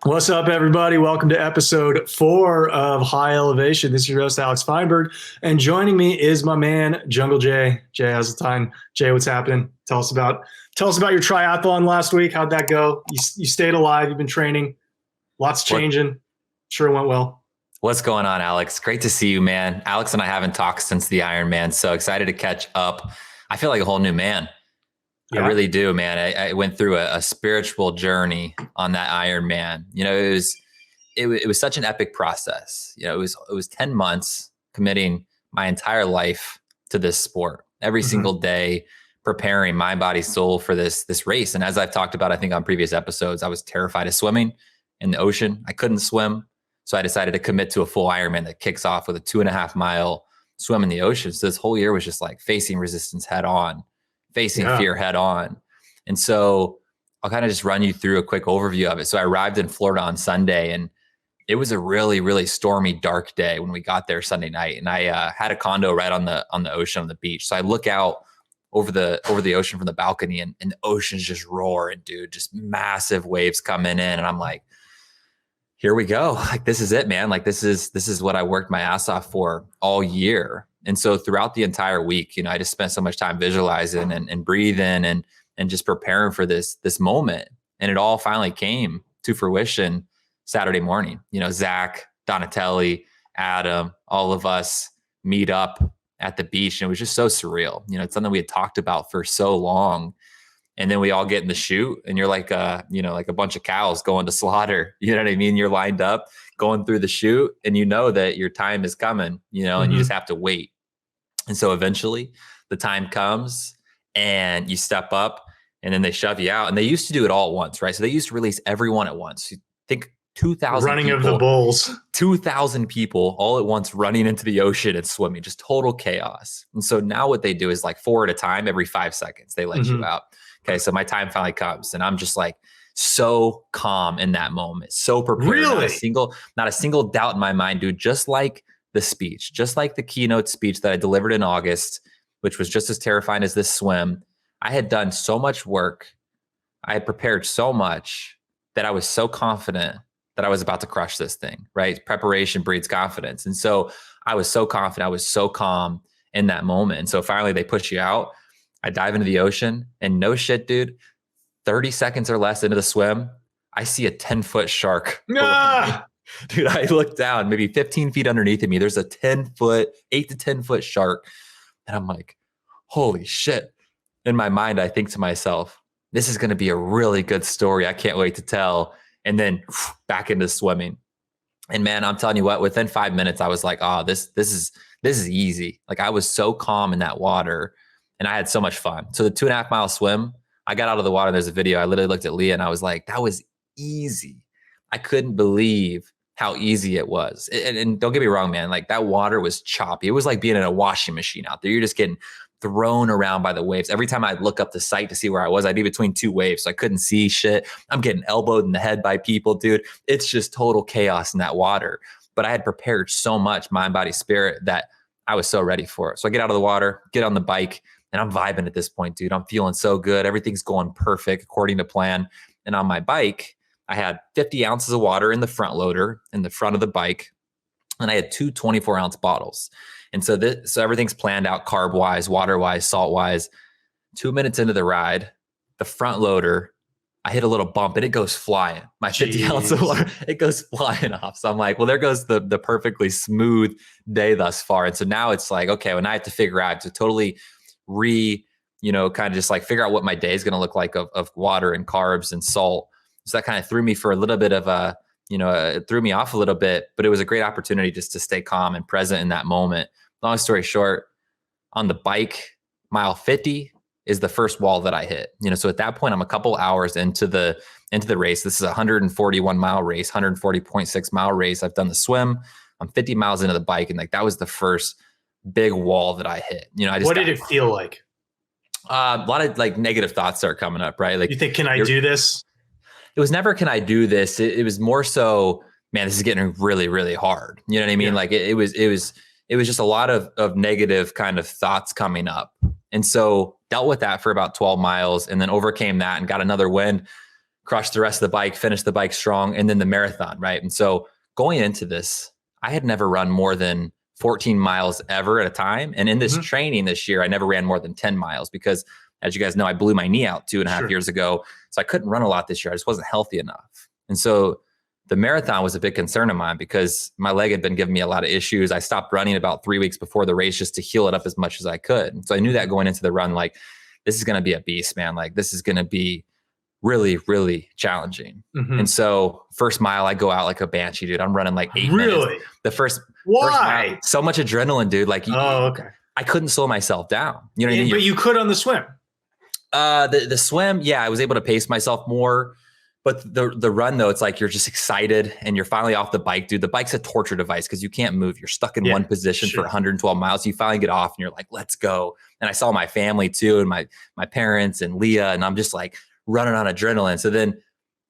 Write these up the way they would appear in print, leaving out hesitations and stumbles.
What's up, everybody? Welcome to episode 4 of High Elevation. This is your host, Alex Feinberg, and joining me is my man, Jungle Jay. Jay, how's the time? Jay, what's happening? Tell us about your triathlon last week. How'd that go? You stayed alive. You've been training. Lots changing. Sure went well. What's going on, Alex? Great to see you, man. Alex and I haven't talked since the Ironman, so excited to catch up. I feel like a whole new man. Yeah. I really do, man. I went through a spiritual journey on that Ironman. You know, it was such an epic process. You know, it was 10 months committing my entire life to this sport, every single day, preparing mind, body, soul for this race. And as I've talked about, I think on previous episodes, I was terrified of swimming in the ocean. I couldn't swim. So I decided to commit to a full Ironman that kicks off with a 2.5 mile swim in the ocean. So this whole year was just like facing resistance head on, facing fear head on. And so I'll kind of just run you through a quick overview of it. So I arrived in Florida on Sunday, and it was a really, really stormy, dark day when we got there Sunday night. And I had a condo right on the ocean, on the beach. So I look out over the ocean from the balcony, and the ocean's just roaring, dude, just massive waves coming in. And I'm like, here we go. Like, this is it, man. Like, this is what I worked my ass off for all year. And so throughout the entire week, you know, I just spent so much time visualizing and breathing and just preparing for this moment. And it all finally came to fruition Saturday morning. You know, Zach, Donatelli, Adam, all of us meet up at the beach. And it was just so surreal. You know, it's something we had talked about for so long. And then we all get in the chute, and you're like, like a bunch of cows going to slaughter. You know what I mean? You're lined up going through the chute, and you know that your time is coming, you know, and you just have to wait. And so eventually the time comes and you step up, and then they shove you out. And they used to do it all at once, right? So they used to release everyone at once. You think 2,000 running people, of the bulls, 2,000 people all at once running into the ocean and swimming, just total chaos. And so now what they do is like 4 at a time, every 5 seconds, they let you out. Okay. So my time finally comes, and I'm just like so calm in that moment, so prepared. Really? Not a single doubt in my mind, dude. Just like the speech, just like the keynote speech that I delivered in August, which was just as terrifying as this swim. I had done so much work. I had prepared so much that I was so confident that I was about to crush this thing, right? Preparation breeds confidence. And so I was so confident. I was so calm in that moment. And so finally they push you out. I dive into the ocean, and no shit, dude, 30 seconds or less into the swim, I see a 10-foot shark. Dude, I look down, maybe 15 feet underneath of me. There's a 8 to 10 foot shark. And I'm like, holy shit. In my mind, I think to myself, this is going to be a really good story. I can't wait to tell. And then back into swimming. And man, I'm telling you what, within 5 minutes, I was like, oh, this is easy. Like, I was so calm in that water, and I had so much fun. So the 2.5 mile swim, I got out of the water. There's a video. I literally looked at Leah, and I was like, that was easy. I couldn't believe how easy it was. And don't get me wrong, man, like, that water was choppy. It was like being in a washing machine out there. You're just getting thrown around by the waves. Every time I'd look up the site to see where I was, I'd be between 2 waves, so I couldn't see shit. I'm getting elbowed in the head by people, dude. It's just total chaos in that water. But I had prepared so much, mind, body, spirit, that I was so ready for it. So I get out of the water, get on the bike, and I'm vibing at this point, dude. I'm feeling so good. Everything's going perfect according to plan. And on my bike, I had 50 ounces of water in the front loader in the front of the bike. And I had 2 24-ounce bottles. And so everything's planned out carb-wise, water-wise, salt-wise. 2 minutes into the ride, the front loader, I hit a little bump, and it goes flying. My 50 ounce of water, it goes flying off. So I'm like, well, there goes the perfectly smooth day thus far. And so now it's like, okay, when I have to figure out to totally kind of just like figure out what my day is going to look like of water and carbs and salt. So that kind of threw me for a little bit of it threw me off a little bit, but it was a great opportunity just to stay calm and present in that moment. Long story short, on the bike, mile 50 is the first wall that I hit. So at that point, I'm a couple hours into the race. This is a 141 mile race, 140.6 mile race. I've done the swim. I'm 50 miles into the bike, and like, that was the first big wall that I hit. What did it feel like? A lot of like negative thoughts start coming up, right? Like, you think, can I do this? It was never, can I do this? It was more so, man, this is getting really, really hard. You know what I mean? Yeah. Like it was just a lot of negative kind of thoughts coming up. And so dealt with that for about 12 miles, and then overcame that and got another win. crush the rest of the bike, finish the bike strong, and then the marathon, right? And so going into this, I had never run more than 14 miles ever at a time. And in this training this year, I never ran more than 10 miles because, as you guys know, I blew my knee out 2.5 years ago. So I couldn't run a lot this year. I just wasn't healthy enough. And so the marathon was a big concern of mine because my leg had been giving me a lot of issues. I stopped running about 3 weeks before the race just to heal it up as much as I could. And so I knew that going into the run, like, this is going to be a beast, man. Like, this is going to be really, really challenging. And so first mile, I go out like a banshee, dude. I'm running like 8 minutes. The first mile, so much adrenaline, dude. Like, I couldn't slow myself down. You know what I mean? But you could on the swim. The swim, yeah, I was able to pace myself more. But the run, though, it's like you're just excited and you're finally off the bike, dude. The bike's a torture device because you can't move. You're stuck in one position for 112 miles. You finally get off and you're like, let's go. And I saw my family too, and my parents and Leah, and I'm just like running on adrenaline. So then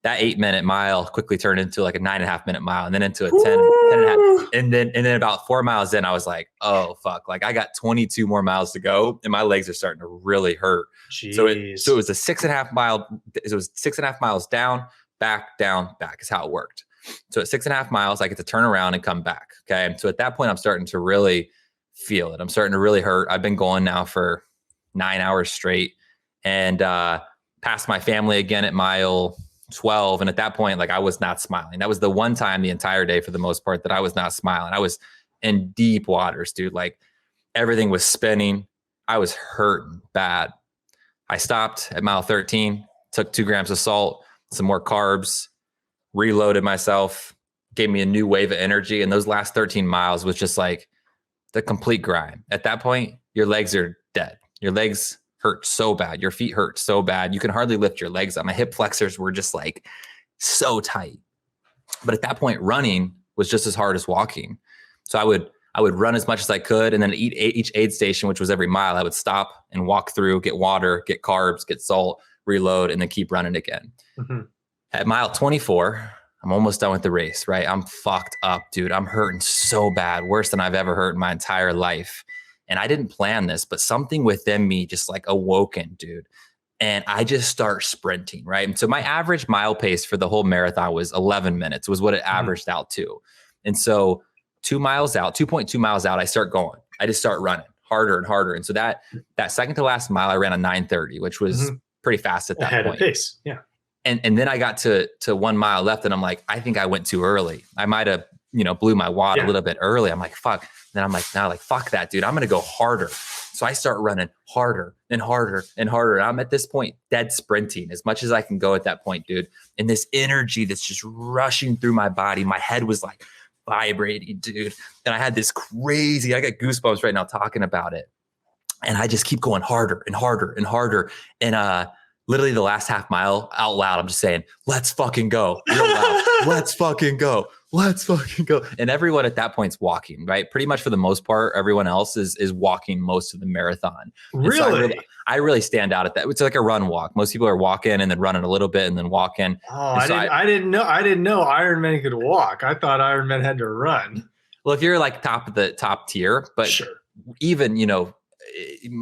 that 8-minute mile quickly turned into like a 9.5-minute mile, and then into a 10.5. And then about 4 miles in, I was like, oh fuck. Like, I got 22 more miles to go and my legs are starting to really hurt. So it was a 6.5 mile. It was 6.5 miles down, back is how it worked. So at 6.5 miles, I get to turn around and come back. Okay. And so at that point, I'm starting to really feel it. I'm starting to really hurt. I've been going now for 9 hours straight, and passed my family again at mile 12. And at that point, like, I was not smiling. That was the one time the entire day for the most part that I was not smiling. I was in deep waters, dude. Like, everything was spinning. I was hurting bad. I stopped at mile 13, took 2 grams of salt, some more carbs, reloaded myself, gave me a new wave of energy. And those last 13 miles was just like the complete grind. At that point, your legs are dead. Your legs hurt so bad. Your feet hurt so bad. You can hardly lift your legs up. My hip flexors were just like so tight. But at that point, running was just as hard as walking. So I would run as much as I could. And then at each aid station, which was every mile, I would stop and walk through, get water, get carbs, get salt, reload, and then keep running again. At mile 24, I'm almost done with the race, right? I'm fucked up, dude. I'm hurting so bad, worse than I've ever hurt in my entire life. And I didn't plan this, but something within me just like awoken, dude. And I just start sprinting, right? And so my average mile pace for the whole marathon was 11 minutes, was what it averaged out to. And so 2.2 miles out, I start going. I just start running harder and harder. And so that second to last mile, I ran a 9:30, which was pretty fast at that point. Ahead of pace, yeah. And then I got to 1 mile left, and I'm like, I think I went too early. I might have, blew my wad a little bit early. I'm like, fuck. Then I'm like, now, like, fuck that, dude. I'm going to go harder. So I start running harder and harder and harder. And I'm at this point dead sprinting as much as I can go at that point, dude. And this energy that's just rushing through my body. My head was like vibrating, dude. And I had this crazy, I got goosebumps right now talking about it. And I just keep going harder and harder and harder. And literally the last half mile out loud, I'm just saying, let's fucking go. Real loud. Let's fucking go. Let's fucking go. And everyone at that point's walking, right? Pretty much for the most part, everyone else is walking most of the marathon. Really? So I really stand out at that. It's like a run walk. Most people are walking and then running a little bit and then walking. Oh, I didn't know Ironman could walk. I thought Ironman had to run. Well, if you're like top tier, but even, a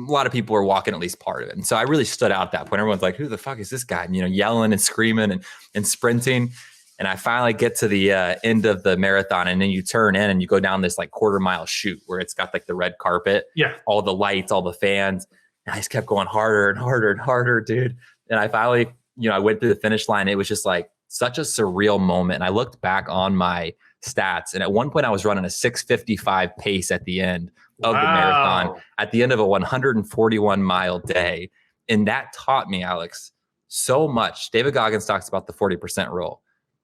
lot of people are walking at least part of it. And so I really stood out at that point. Everyone's like, who the fuck is this guy? And, yelling and screaming and sprinting. And I finally get to the end of the marathon, and then you turn in and you go down this like 1/4 mile chute where it's got like the red carpet, all the lights, all the fans. And I just kept going harder and harder and harder, dude. And I finally, I went through the finish line. It was just like such a surreal moment. And I looked back on my stats, and at one point I was running a 6:55 pace at the end of the marathon, at the end of a 141 mile day. And that taught me, Alex, so much. David Goggins talks about the 40% rule.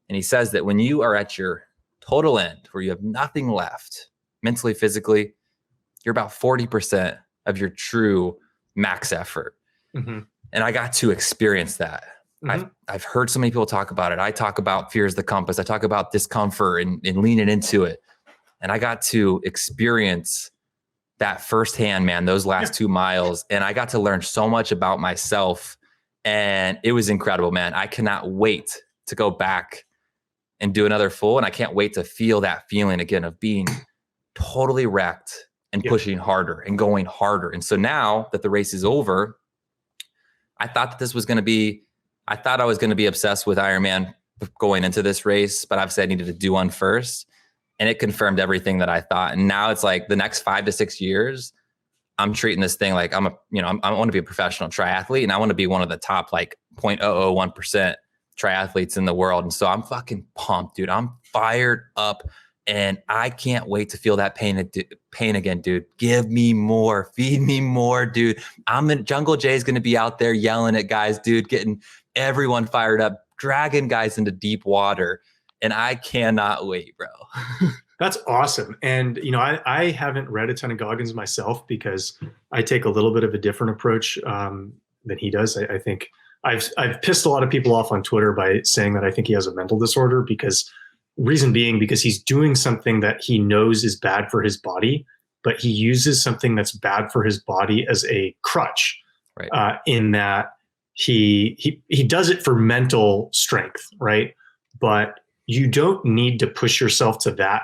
And he says that when you are at your total end, where you have nothing left, mentally, physically, you're about 40% of your true max effort. And I got to experience that. I've heard so many people talk about it. I talk about fear is the compass. I talk about discomfort and leaning into it. And I got to experience that firsthand, man, those last 2 miles. And I got to learn so much about myself. And it was incredible, man. I cannot wait to go back and do another full. And I can't wait to feel that feeling again of being totally wrecked and pushing harder and going harder. And so now that the race is over, I thought that this was going to be, I thought I was going to be obsessed with Ironman going into this race, but obviously I needed to do one first, and it confirmed everything that I thought. And now it's like the next 5 to 6 years, I'm treating this thing like I want to be a professional triathlete, and I want to be one of the top like 0.001% triathletes in the world. And so I'm fucking pumped, dude. I'm fired up, and I can't wait to feel that pain again, dude. Give me more, feed me more, dude. Jungle Jay is going to be out there yelling at guys, dude, getting everyone fired up, dragging guys into deep water. And I cannot wait, bro. That's awesome. And, I haven't read a ton of Goggins myself because I take a little bit of a different approach than he does. I think I've pissed a lot of people off on Twitter by saying that I think he has a mental disorder, because he's doing something that he knows is bad for his body, but he uses something that's bad for his body as a crutch, right? In that he does it for mental strength, right? But you don't need to push yourself to that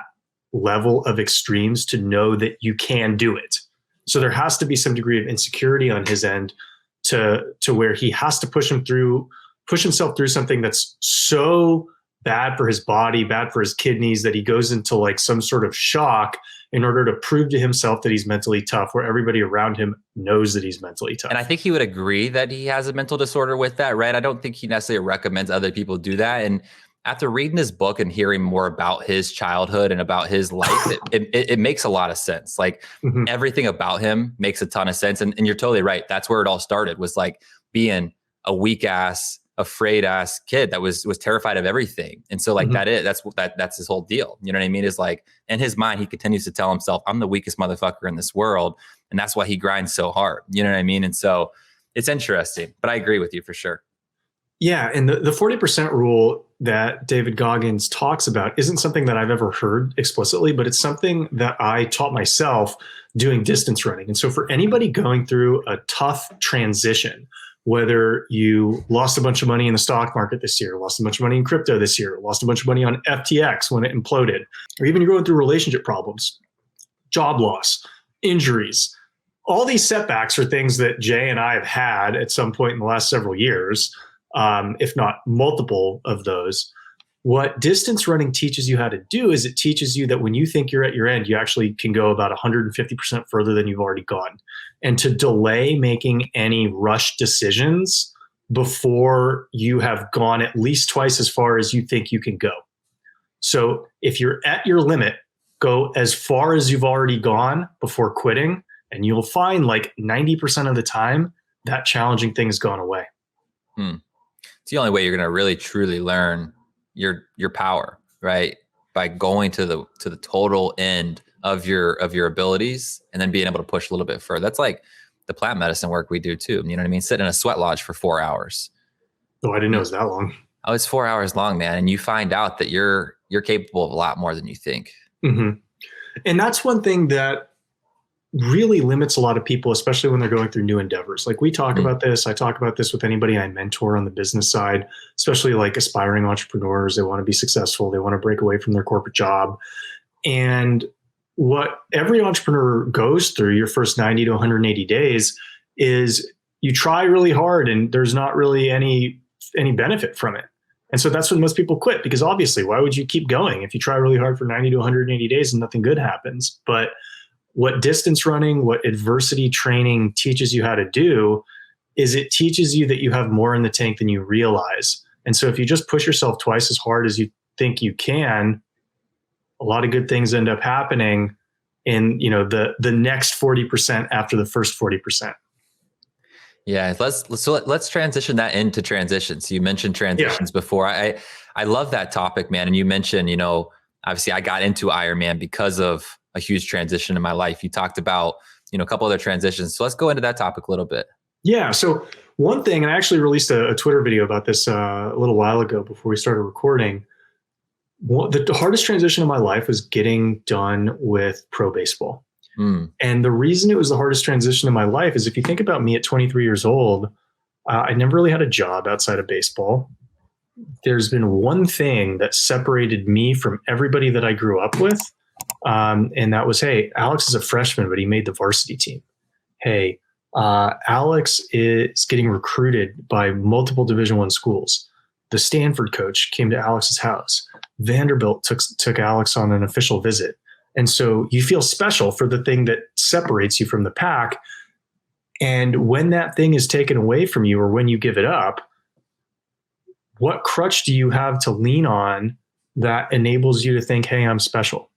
level of extremes to know that you can do it. So there has to be some degree of insecurity on his end to where he has to push himself through something that's so bad for his body, bad for his kidneys, that he goes into like some sort of shock in order to prove to himself that he's mentally tough, where everybody around him knows that he's mentally tough. And I think he would agree that he has a mental disorder with that, right? I don't think he necessarily recommends other people do that. And after reading his book and hearing more about his childhood and about his life, it makes a lot of sense. Like everything about him makes a ton of sense. And you're totally right. That's where it all started, was like being a weak ass, afraid ass kid that was terrified of everything. And so like that's his whole deal. You know what I mean? Is like, in his mind, he continues to tell himself, I'm the weakest motherfucker in this world. And that's why he grinds so hard. You know what I mean? And so it's interesting, but I agree with you for sure. Yeah. And the 40% rule that David Goggins talks about isn't something that I've ever heard explicitly, but it's something that I taught myself doing distance running. And so for anybody going through a tough transition, whether you lost a bunch of money in the stock market this year, lost a bunch of money in crypto this year, lost a bunch of money on FTX when it imploded, or even you're going through relationship problems, job loss, injuries, all these setbacks are things that Jay and I have had at some point in the last several years. If not multiple of those. What distance running teaches you how to do is it teaches you that when you think you're at your end, you actually can go about 150% further than you've already gone. And to delay making any rush decisions before you have gone at least twice as far as you think you can go. So if you're at your limit, go as far as you've already gone before quitting, and you'll find like 90% of the time that challenging thing has gone away. It's the only way you're going to really truly learn your power, right? By going to the total end of your abilities, and then being able to push a little bit further. That's like the plant medicine work we do too. You know what I mean? Sit in a sweat lodge for 4 hours. Oh, I didn't know it was that long. Oh, it's 4 hours long, man. And you find out that you're capable of a lot more than you think. Mm-hmm. And that's one thing that really limits a lot of people, especially when they're going through new endeavors. Like we talk about this. I talk about this with anybody I mentor on the business side, especially like aspiring entrepreneurs. They want to be successful. They want to break away from their corporate job. And what every entrepreneur goes through your first 90 to 180 days is you try really hard and there's not really any benefit from it. And so that's when most people quit, because obviously, why would you keep going if you try really hard for 90 to 180 days and nothing good happens? But what distance running, what adversity training teaches you how to do is it teaches you that you have more in the tank than you realize. And so if you just push yourself twice as hard as you think you can, a lot of good things end up happening in, the next 40% after the first 40%. Yeah, let's transition that into transitions. You mentioned transitions before. I love that topic, man. And you mentioned, obviously I got into Ironman because of a huge transition in my life. You talked about, a couple other transitions. So let's go into that topic a little bit. Yeah. So one thing, and I actually released a Twitter video about this a little while ago before we started recording. The hardest transition in my life was getting done with pro baseball. And the reason it was the hardest transition in my life is if you think about me at 23 years old, I never really had a job outside of baseball. There's been one thing that separated me from everybody that I grew up with. And that was, hey, Alex is a freshman, but he made the varsity team. Hey, Alex is getting recruited by multiple Division I schools. The Stanford coach came to Alex's house. Vanderbilt took Alex on an official visit. And so you feel special for the thing that separates you from the pack. And when that thing is taken away from you or when you give it up, what crutch do you have to lean on that enables you to think, hey, I'm special?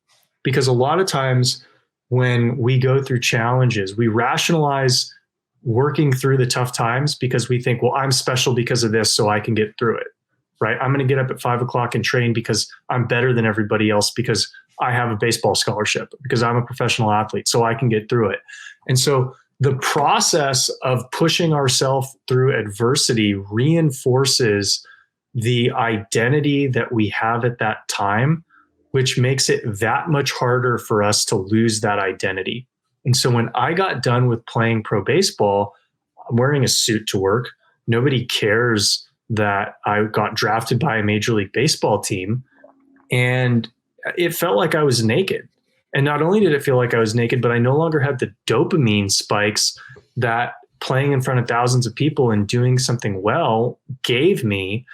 Because a lot of times when we go through challenges, we rationalize working through the tough times because we think, well, I'm special because of this, so I can get through it, right? I'm going to get up at 5 o'clock and train because I'm better than everybody else, because I have a baseball scholarship, because I'm a professional athlete, so I can get through it. And so the process of pushing ourselves through adversity reinforces the identity that we have at that time, which makes it that much harder for us to lose that identity. And so when I got done with playing pro baseball, I'm wearing a suit to work. Nobody cares that I got drafted by a Major League Baseball team. And it felt like I was naked. And not only did it feel like I was naked, but I no longer had the dopamine spikes that playing in front of thousands of people and doing something well gave me.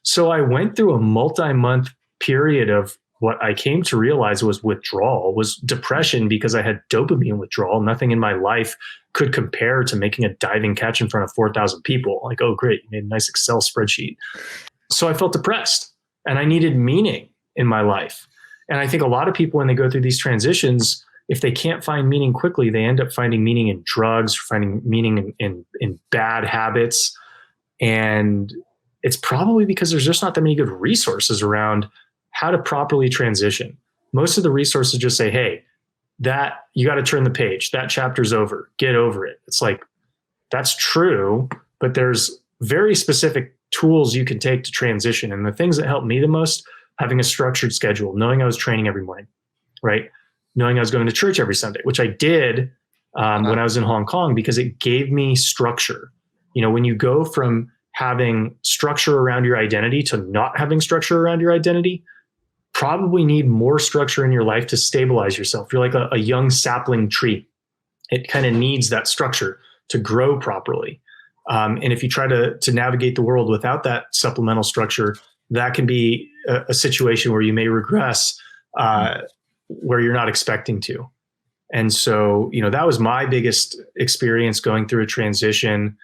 So I went through a multi-month period of what I came to realize was withdrawal, was depression, because I had dopamine withdrawal. Nothing in my life could compare to making a diving catch in front of 4,000 people. Like, oh, great, you made a nice Excel spreadsheet. So I felt depressed and I needed meaning in my life. And I think a lot of people, when they go through these transitions, if they can't find meaning quickly, they end up finding meaning in drugs, finding meaning in bad habits. And it's probably because there's just not that many good resources around how to properly transition. Most of the resources just say, hey, that you got to turn the page. That chapter's over. Get over it. It's like, that's true, but there's very specific tools you can take to transition. And the things that helped me the most, having a structured schedule, knowing I was training every morning, right? Knowing I was going to church every Sunday, which I did when I was in Hong Kong, because it gave me structure. You know, when you go from having structure around your identity to not having structure around your identity, probably need more structure in your life to stabilize yourself. You're like a young sapling tree. It kind of needs that structure to grow properly. And if you try to navigate the world without that supplemental structure, that can be a situation where you may regress where you're not expecting to. And so, you know, that was my biggest experience going through a transition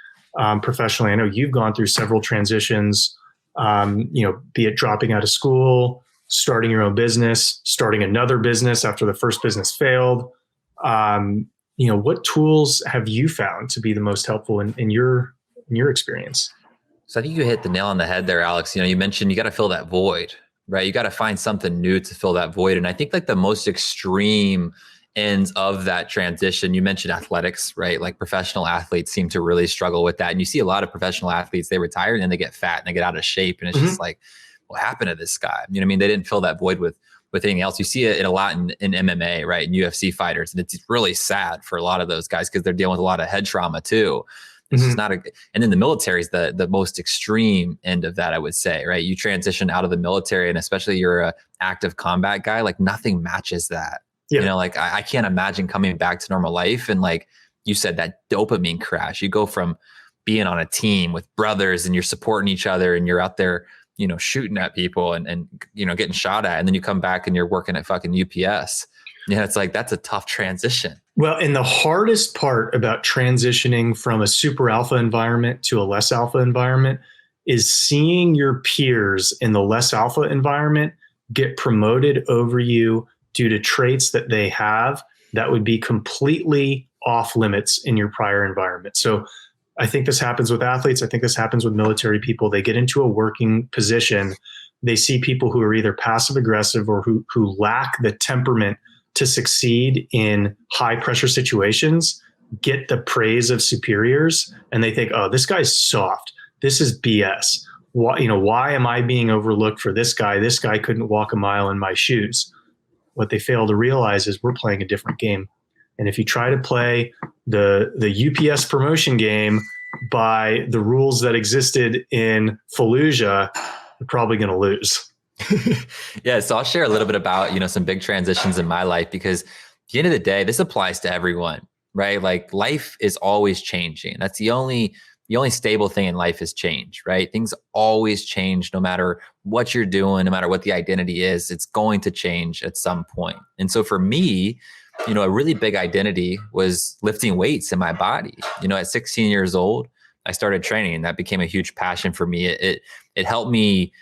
professionally. I know you've gone through several transitions, you know, be it dropping out of school, starting your own business, starting another business after the first business failed. You know, what tools have you found to be the most helpful in your experience? So I think you hit the nail on the head there, Alex. You know, you mentioned you got to fill that void, right? You got to find something new to fill that void. And I think like the most extreme ends of that transition, you mentioned athletics, right? Like professional athletes seem to really struggle with that. And you see a lot of professional athletes, they retire and then they get fat and they get out of shape. And it's just like, what happened to this guy? You know what I mean? They didn't fill that void with anything else. You see it a lot in MMA, right? In UFC fighters. And it's really sad for a lot of those guys because they're dealing with a lot of head trauma too. This is not and then the military is the most extreme end of that, I would say, right? You transition out of the military and especially you're a active combat guy, like nothing matches that. Yeah. You know, like I can't imagine coming back to normal life. And like you said, that dopamine crash, you go from being on a team with brothers and you're supporting each other and you're out there, you know, shooting at people and you know, getting shot at. And then you come back and you're working at fucking UPS. Yeah, it's like, that's a tough transition. Well, and the hardest part about transitioning from a super alpha environment to a less alpha environment is seeing your peers in the less alpha environment get promoted over you due to traits that they have that would be completely off limits in your prior environment. So I think this happens with athletes. I think this happens with military people. They get into a working position. They see people who are either passive aggressive or who lack the temperament to succeed in high pressure situations, get the praise of superiors, and they think, oh, this guy's soft. This is BS. Why am I being overlooked for this guy? This guy couldn't walk a mile in my shoes. What they fail to realize is we're playing a different game. And if you try to play the UPS promotion game by the rules that existed in Fallujah, you're probably going to lose. Yeah. So I'll share a little bit about, you know, some big transitions in my life, because at the end of the day, this applies to everyone, right? Like life is always changing. That's the only stable thing in life is change, right? Things always change no matter what you're doing, no matter what the identity is, it's going to change at some point. And so for me, a really big identity was lifting weights in my body. At 16 years old, I started training, and that became a huge passion for me. It helped me,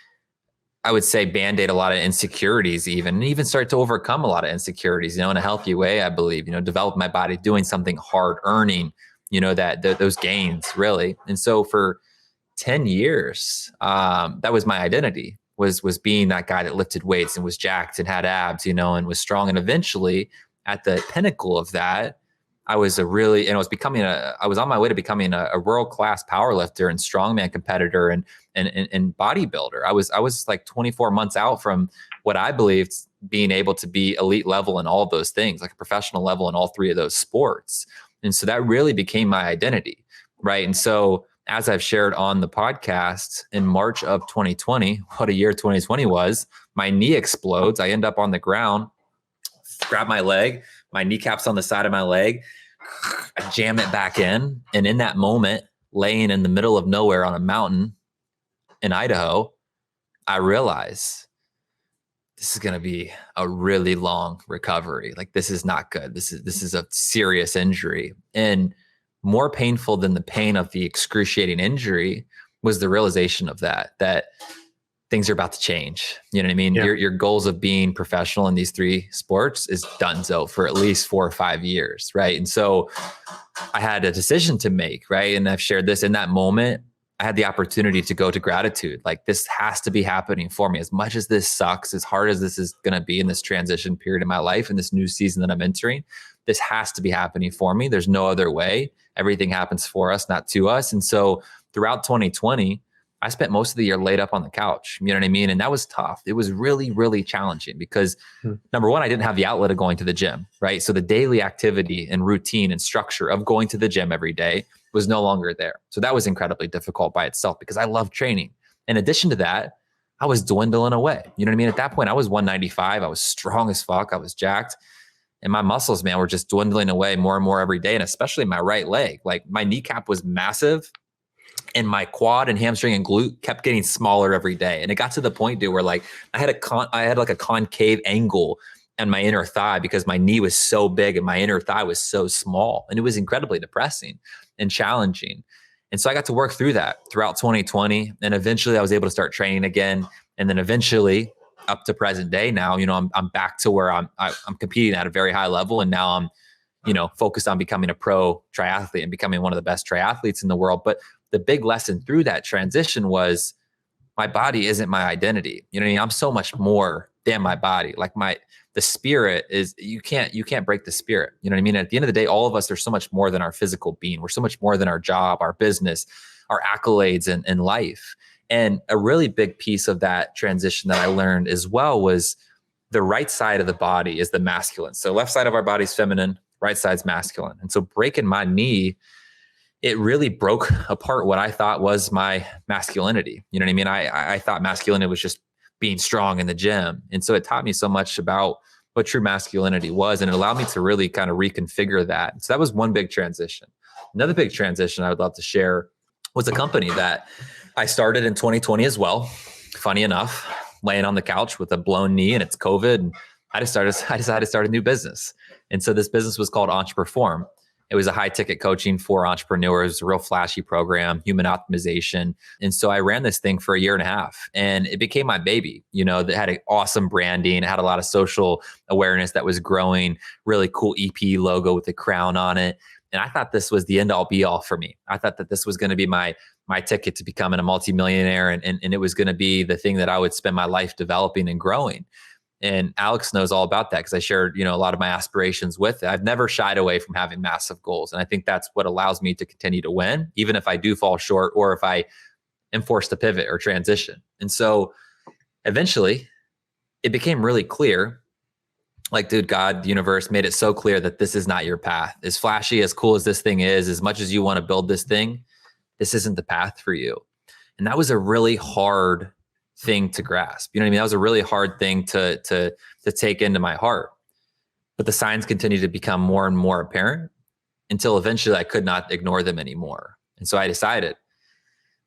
I would say, band-aid a lot of insecurities, and even start to overcome a lot of insecurities, in a healthy way, I believe, develop my body doing something hard, earning, those gains really. And so for 10 years, that was my identity, was being that guy that lifted weights and was jacked and had abs, and was strong. And eventually at the pinnacle of that, I was I was on my way to becoming a world-class powerlifter and strongman competitor and bodybuilder. I was like 24 months out from what I believed being able to be elite level in all of those things, like a professional level in all three of those sports. And so that really became my identity, right? And so as I've shared on the podcast, in March of 2020, what a year 2020 was, my knee explodes. I end up on the ground, grab my leg, my kneecap's on the side of my leg, I jam it back in. And in that moment, laying in the middle of nowhere on a mountain in Idaho, I realize this is going to be a really long recovery. Like, this is not good. This is a serious injury. And more painful than the pain of the excruciating injury was the realization of that things are about to change. You know what I mean? Yeah. Your goals of being professional in these three sports is donezo for at least 4 or 5 years. Right. And so I had a decision to make, right? And I've shared this in that moment. I had the opportunity to go to gratitude. Like, this has to be happening for me. As much as this sucks, as hard as this is going to be in this transition period in my life, in this new season that I'm entering, this has to be happening for me. There's no other way. Everything happens for us, not to us. And so throughout 2020, I spent most of the year laid up on the couch. You know what I mean? And that was tough. It was really, really challenging because number one, I didn't have the outlet of going to the gym, right? So the daily activity and routine and structure of going to the gym every day was no longer there. So that was incredibly difficult by itself because I love training. In addition to that, I was dwindling away. You know what I mean? At that point, I was 195. I was strong as fuck. I was jacked. And my muscles, man, were just dwindling away more and more every day. And especially my right leg, like my kneecap was massive and my quad and hamstring and glute kept getting smaller every day. And it got to the point, dude, where like I had like a concave angle on my inner thigh because my knee was so big and my inner thigh was so small. And it was incredibly depressing and challenging. And so I got to work through that throughout 2020. And eventually I was able to start training again. And then eventually up to present day now, I'm back to where I'm competing at a very high level. And now I'm, focused on becoming a pro triathlete and becoming one of the best triathletes in the world. But the big lesson through that transition was my body isn't my identity. You know what I mean? I'm so much more than my body. Like the spirit is, you can't break the spirit. You know what I mean? At the end of the day, all of us are so much more than our physical being. We're so much more than our job, our business, our accolades in life. And a really big piece of that transition that I learned as well was the right side of the body is the masculine. So left side of our body is feminine, right side's masculine. And so breaking my knee, it really broke apart what I thought was my masculinity. You know what I mean? I thought masculinity was just being strong in the gym. And so it taught me so much about what true masculinity was. And it allowed me to really kind of reconfigure that. So that was one big transition. Another big transition I would love to share was a company that I started in 2020 as well. Funny enough, laying on the couch with a blown knee and it's COVID. And I decided to start a new business. And so this business was called Entreperform. It was a high ticket coaching for entrepreneurs, a real flashy program, human optimization. And so I ran this thing for a year and a half and it became my baby. That had an awesome branding. It had a lot of social awareness that was growing, really cool EP logo with the crown on it. And I thought this was the end all be all for me. I thought that this was going to be my ticket to becoming a multimillionaire. And it was going to be the thing that I would spend my life developing and growing. And Alex knows all about that because I shared, a lot of my aspirations with it. I've never shied away from having massive goals. And I think that's what allows me to continue to win, even if I do fall short or if I am forced to pivot or transition. And so eventually it became really clear, like, dude, God, the universe made it so clear that this is not your path. As flashy, as cool as this thing is, as much as you want to build this thing, this isn't the path for you. And that was a really hard thing to grasp. You know what I mean? That was a really hard thing to take into my heart. But the signs continue to become more and more apparent. until eventually I could not ignore them anymore. And so I decided,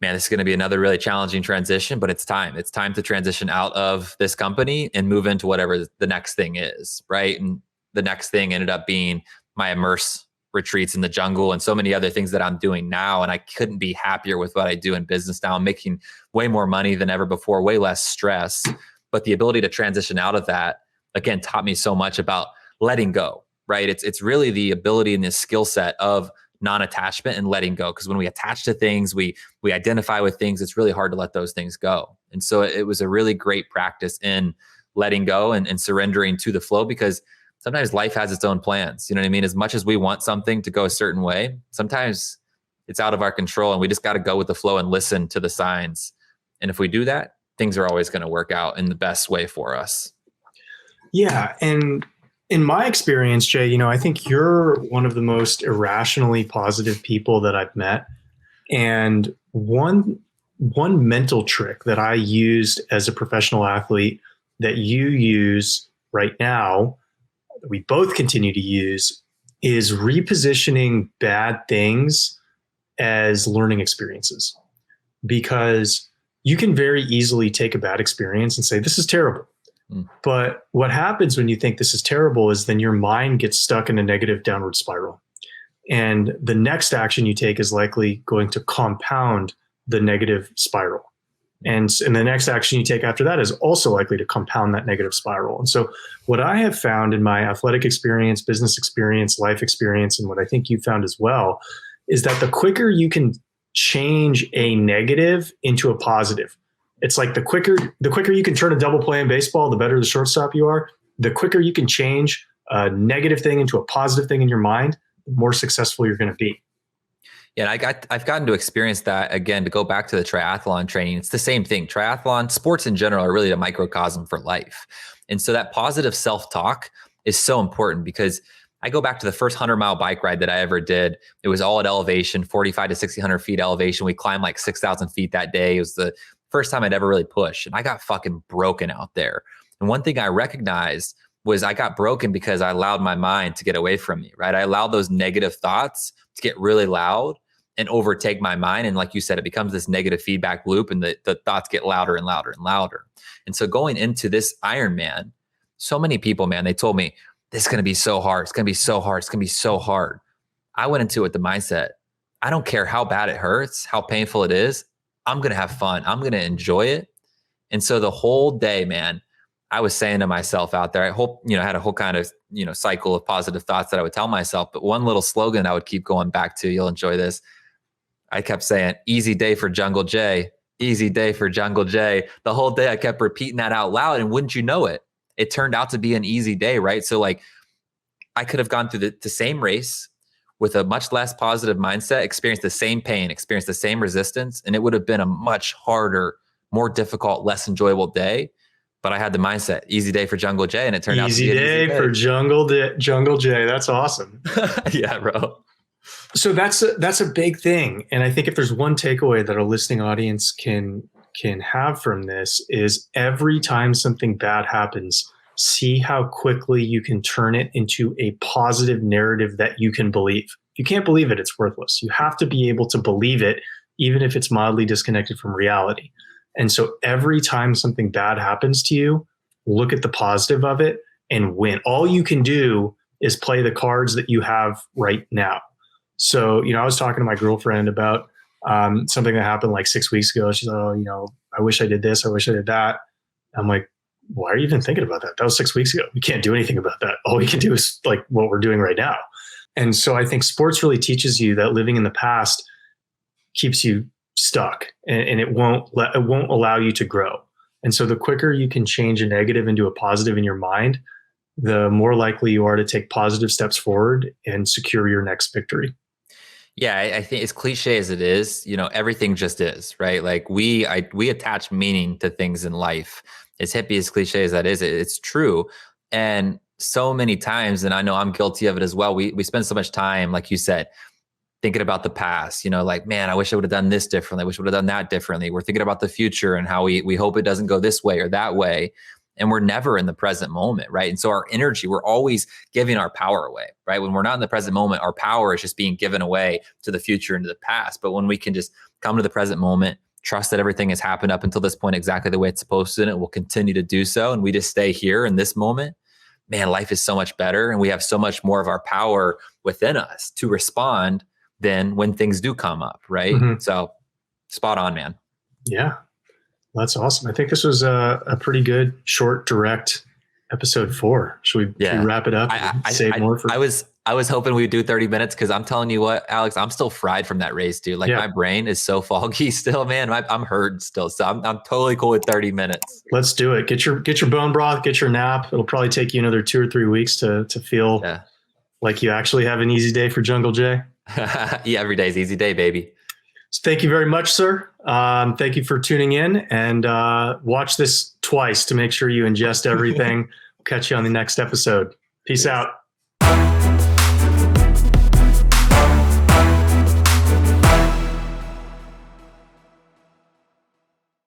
man, this is going to be another really challenging transition, but it's time. It's time to transition out of this company and move into whatever the next thing is, right? And the next thing ended up being my immerse retreats in the jungle and so many other things that I'm doing now. And I couldn't be happier with what I do in business now. I'm making way more money than ever before, way less stress. But the ability to transition out of that, again, taught me so much about letting go, right? It's really the ability and the skill set of non-attachment and letting go. Because when we attach to things, we identify with things, it's really hard to let those things go. And so it was a really great practice in letting go and surrendering to the flow, because sometimes life has its own plans. You know what I mean? As much as we want something to go a certain way, sometimes it's out of our control, and we just got to go with the flow and listen to the signs. And if we do that, things are always going to work out in the best way for us. Yeah. And in my experience, Jay, I think you're one of the most irrationally positive people that I've met. And one mental trick that I used as a professional athlete that you use right now, we both continue to use, is repositioning bad things as learning experiences. Because you can very easily take a bad experience and say, this is terrible. But what happens when you think this is terrible is then your mind gets stuck in a negative downward spiral. And the next action you take is likely going to compound the negative spiral. And the next action you take after that is also likely to compound that negative spiral. And so what I have found in my athletic experience, business experience, life experience, and what I think you found as well, is that the quicker you can change a negative into a positive. It's like the quicker you can turn a double play in baseball, the better the shortstop you are. The quicker you can change a negative thing into a positive thing in your mind, the more successful you're going to be. Yeah, and I've gotten to experience that again, to go back to the triathlon training. It's the same thing. Triathlon, sports in general are really a microcosm for life. And so that positive self-talk is so important, because I go back to the first 100-mile bike ride that I ever did. It was all at elevation, 45 to 1,600 feet elevation. We climbed like 6,000 feet that day. It was the first time I'd ever really pushed. And I got fucking broken out there. And one thing I recognized was I got broken because I allowed my mind to get away from me, right? I allowed those negative thoughts to get really loud and overtake my mind. And like you said, it becomes this negative feedback loop, and the thoughts get louder and louder and louder. And so going into this Ironman, so many people, man, they told me, this is going to be so hard. It's going to be so hard. It's going to be so hard. I went into it with the mindset, I don't care how bad it hurts, how painful it is. I'm going to have fun. I'm going to enjoy it. And so the whole day, man, I was saying to myself out there, I had a whole kind of, cycle of positive thoughts that I would tell myself. But one little slogan I would keep going back to, you'll enjoy this. I kept saying, easy day for Jungle J, easy day for Jungle J. The whole day I kept repeating that out loud. And wouldn't you know it, it turned out to be an easy day, right? So like I could have gone through the same race with a much less positive mindset, experienced the same pain, experienced the same resistance, and it would have been a much harder, more difficult, less enjoyable day. But I had the mindset, easy day for Jungle J, and it turned out to be an easy day for Jungle J. That's awesome. Yeah, bro. So that's a big thing. And I think if there's one takeaway that our listening audience can have from this, is every time something bad happens, see how quickly you can turn it into a positive narrative that you can believe. If you can't believe it, it's worthless. You have to be able to believe it, even if it's mildly disconnected from reality. And so every time something bad happens to you, look at the positive of it and win. All you can do is play the cards that you have right now. So, I was talking to my girlfriend about something that happened like 6 weeks ago. She's like, I wish I did this. I wish I did that. I'm like, why are you even thinking about that? That was 6 weeks ago. We can't do anything about that. All we can do is like what we're doing right now. And so I think sports really teaches you that living in the past keeps you stuck, and it won't allow you to grow. And so the quicker you can change a negative into a positive in your mind, the more likely you are to take positive steps forward and secure your next victory. Yeah, I think as cliche as it is, everything just is, right? Like we attach meaning to things in life. As hippie, as cliche as that is, it's true. And so many times, and I know I'm guilty of it as well, we spend so much time, like you said, thinking about the past, like, man, I wish I would have done this differently. I wish I would have done that differently. We're thinking about the future and how we hope it doesn't go this way or that way. and we're never in the present moment, right? And so our energy, we're always giving our power away, right? When we're not in the present moment, our power is just being given away to the future and to the past. But when we can just come to the present moment, trust that everything has happened up until this point exactly the way it's supposed to, and it will continue to do so, and we just stay here in this moment, man, life is so much better, and we have so much more of our power within us to respond than when things do come up, right? Mm-hmm. So spot on, man. Yeah, that's awesome. I think this was a pretty good, short, direct episode 4. Should we wrap it up? I was hoping we'd do 30 minutes because I'm telling you what, Alex, I'm still fried from that race, dude. Like my brain is so foggy still, man. I'm hurting still. So I'm totally cool with 30 minutes. Let's do it. Get your bone broth, get your nap. It'll probably take you another 2 or 3 weeks to feel like you actually have an easy day for Jungle Jay. Yeah, every day's easy day, baby. So thank you very much, sir. Thank you for tuning in, and watch this twice to make sure you ingest everything. We'll catch you on the next episode. Peace out.